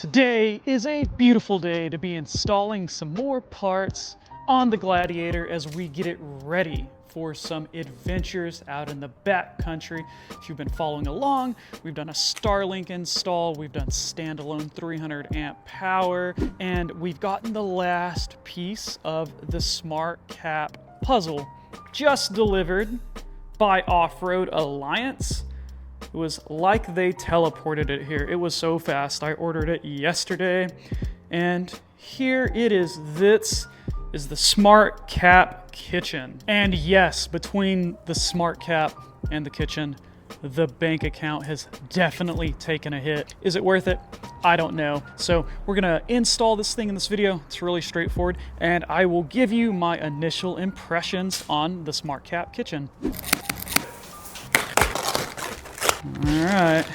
Today is a beautiful day to be installing some more parts on the Gladiator as we get it ready for some adventures out in the back country. If you've been following along, we've done a Starlink install, we've done standalone 300 amp power, and we've gotten the last piece of the SmartCap puzzle just delivered by Off-Road Alliance. It was like they teleported it here. It was so fast. I ordered it yesterday, and here it is. This is the SmartCap Kitchen. And yes, between the SmartCap and the kitchen, the bank account has definitely taken a hit. Is it worth it? I don't know. So we're gonna install this thing in this video. It's really straightforward, and I will give you my initial impressions on the SmartCap Kitchen. All right.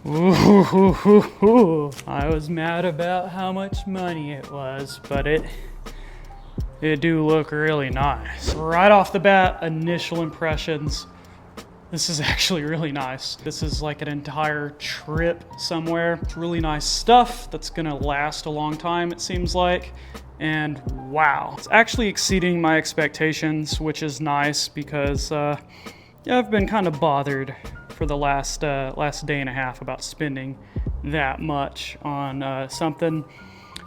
Ooh, I was mad about how much money it was, but it do look really nice. Right off the bat, initial impressions. This is actually really nice. This is like an entire trip somewhere. It's really nice stuff that's gonna last a long time, it seems like. And wow, it's actually exceeding my expectations, which is nice because yeah, I've been kind of bothered for the last day and a half about spending that much on something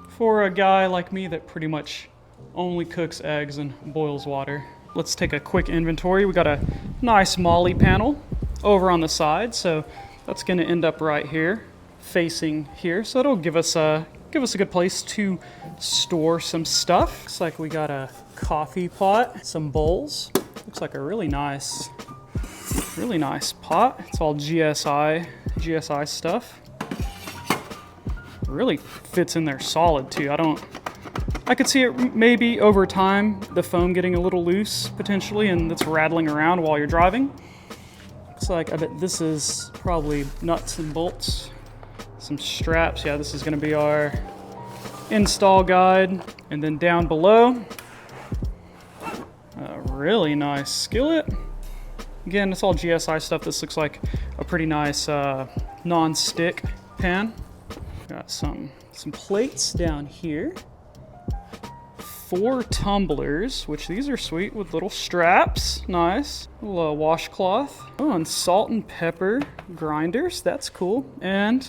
for a guy like me that pretty much only cooks eggs and boils water. Let's take a quick inventory. We got a nice MOLLE panel over on the side, so that's going to end up right here, facing here. So it'll give us a good place to store some stuff. Looks like we got a coffee pot, some bowls. Looks like a really nice pot. It's all GSI stuff. Really fits in there solid too. I could see it maybe over time, the foam getting a little loose potentially, and it's rattling around while you're driving. Looks like, I bet this is probably nuts and bolts. Some straps. Yeah, this is going to be our install guide. And then down below, a really nice skillet. Again, it's all GSI stuff. This looks like a pretty nice non-stick pan. Got some plates down here. 4 tumblers, which these are sweet with little straps. Nice. A little washcloth. Oh, and salt and pepper grinders. That's cool. And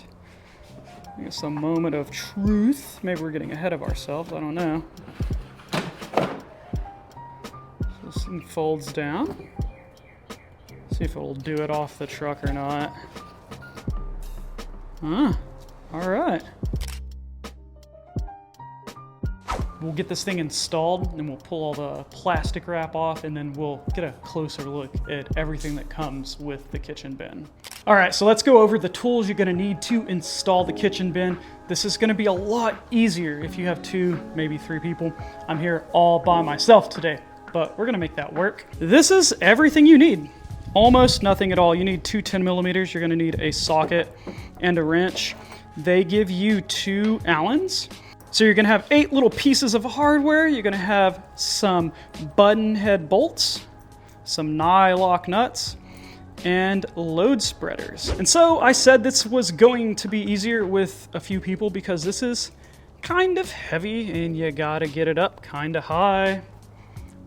I guess a moment of truth. Maybe we're getting ahead of ourselves. I don't know. So this thing folds down. See if it will do it off the truck or not. All right. We'll get this thing installed and we'll pull all the plastic wrap off, and then we'll get a closer look at everything that comes with the kitchen bin. All right, so let's go over the tools you're gonna need to install the kitchen bin. This is gonna be a lot easier if you have 2, maybe 3 people. I'm here all by myself today, but we're gonna make that work. This is everything you need. Almost nothing at all. You need 2 10mm. You're gonna need a socket and a wrench. They give you 2 Allens. So you're gonna have 8 little pieces of hardware. You're gonna have some button head bolts, some nylock nuts, and load spreaders. And so I said this was going to be easier with a few people because this is kind of heavy and you gotta get it up kind of high.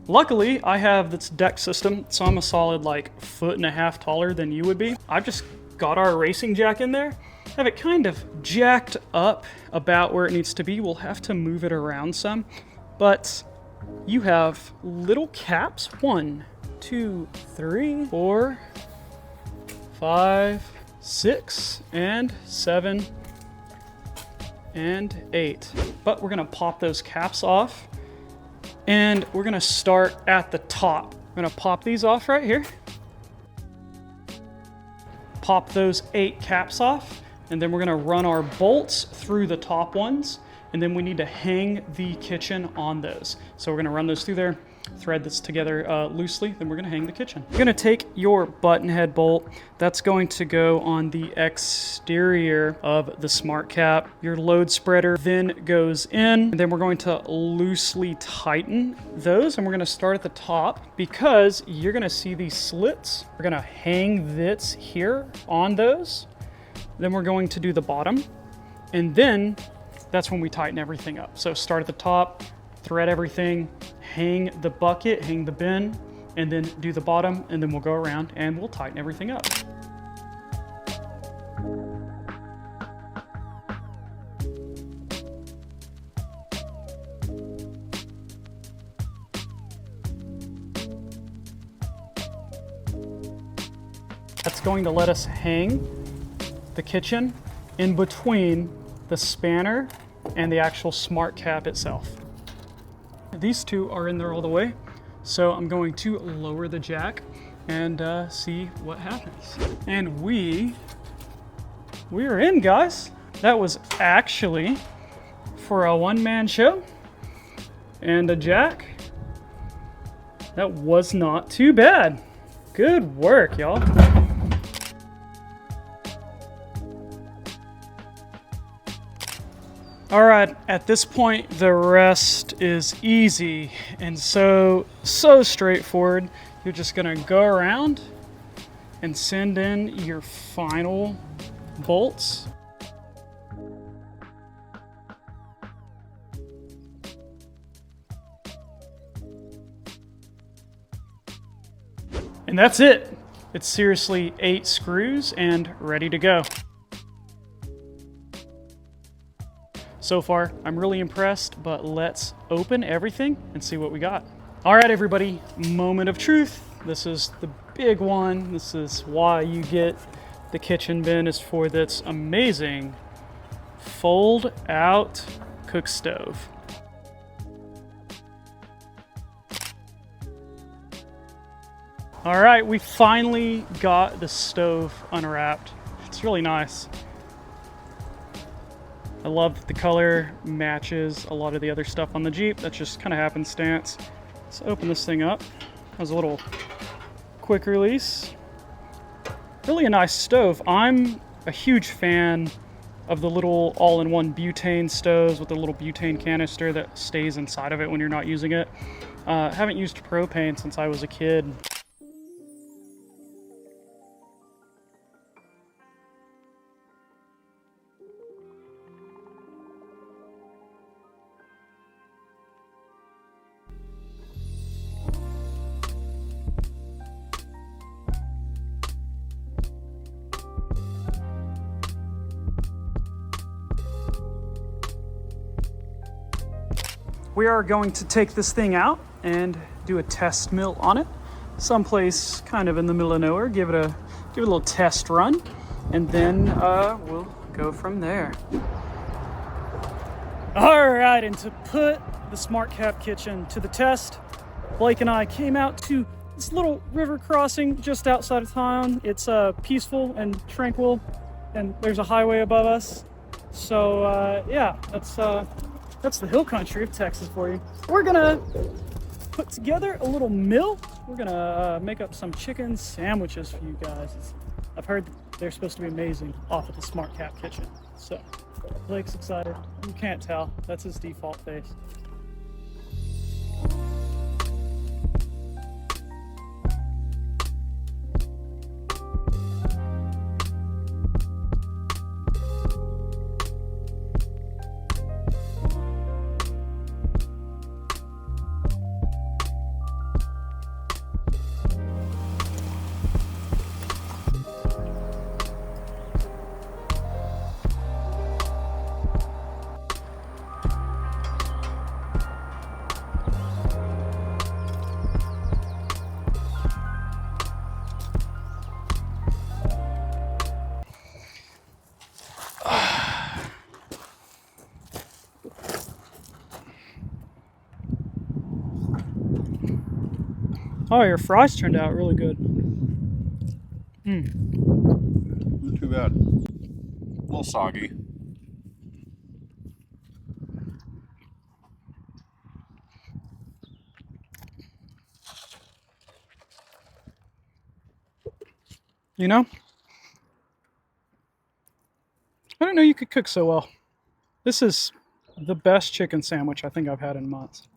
Luckily, I have this deck system, so I'm a solid like 1.5 feet taller than you would be. I've just got our racing jack in there. Have it kind of jacked up about where it needs to be. We'll have to move it around some, but you have little caps. 1, 2, 3, 4, 5, 6, and 7, and 8. But we're gonna pop those caps off, and we're gonna start at the top. We're gonna pop these off right here. Pop those 8 caps off. And then we're gonna run our bolts through the top ones, and then we need to hang the kitchen on those. So we're gonna run those through there. thread this together loosely, then we're gonna hang the kitchen. You're gonna take your button head bolt. That's going to go on the exterior of the SmartCap. Your load spreader then goes in, and then we're going to loosely tighten those, and we're gonna start at the top because you're gonna see these slits. We're gonna hang this here on those. Then we're going to do the bottom, and then that's when we tighten everything up. So start at the top, thread everything, hang the bucket, hang the bin, and then do the bottom, and then we'll go around and we'll tighten everything up. That's going to let us hang the kitchen in between the spanner and the actual SmartCap itself. These two are in there all the way, so I'm going to lower the jack and see what happens. And we are in, guys. That was actually for a one-man show and a jack. That was not too bad. Good work, y'all. All right, at this point, the rest is easy and so straightforward. You're just gonna go around and send in your final bolts. And that's it. It's seriously 8 screws and ready to go. So far, I'm really impressed, but let's open everything and see what we got. All right, everybody, moment of truth. This is the big one. This is why you get the kitchen bin, is for this amazing fold out cook stove. All right, we finally got the stove unwrapped. It's really nice. I love that the color matches a lot of the other stuff on the Jeep. That's just kind of happenstance. Let's open this thing up. Has a little quick release. Really a nice stove. I'm a huge fan of the little all-in-one butane stoves with the little butane canister that stays inside of it when you're not using it. Haven't used propane since I was a kid. We are going to take this thing out and do a test mill on it. Someplace kind of in the middle of nowhere, give it a little test run, and then we'll go from there. All right, and to put the SmartCap kitchen to the test, Blake and I came out to this little river crossing just outside of town. It's peaceful and tranquil, and there's a highway above us. So yeah, that's the hill country of Texas for you. We're gonna put together a little meal. We're gonna make up some chicken sandwiches for you guys. I've heard they're supposed to be amazing off of the SmartCap kitchen. So Blake's excited. You can't tell. That's his default face. Oh, your fries turned out really good. Not too bad. A little soggy. You know? I didn't know you could cook so well. This is the best chicken sandwich I think I've had in months.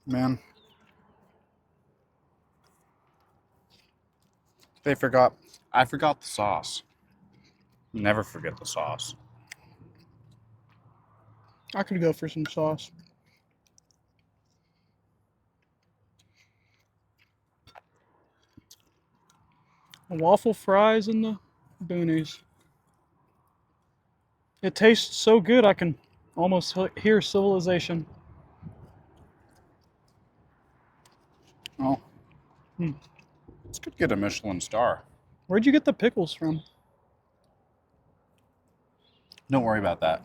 Man. I forgot the sauce. Never forget the sauce. I could go for some sauce. Waffle fries in the boonies. It tastes so good I can almost hear civilization. Oh. This could get a Michelin star. Where'd you get the pickles from? Don't worry about that.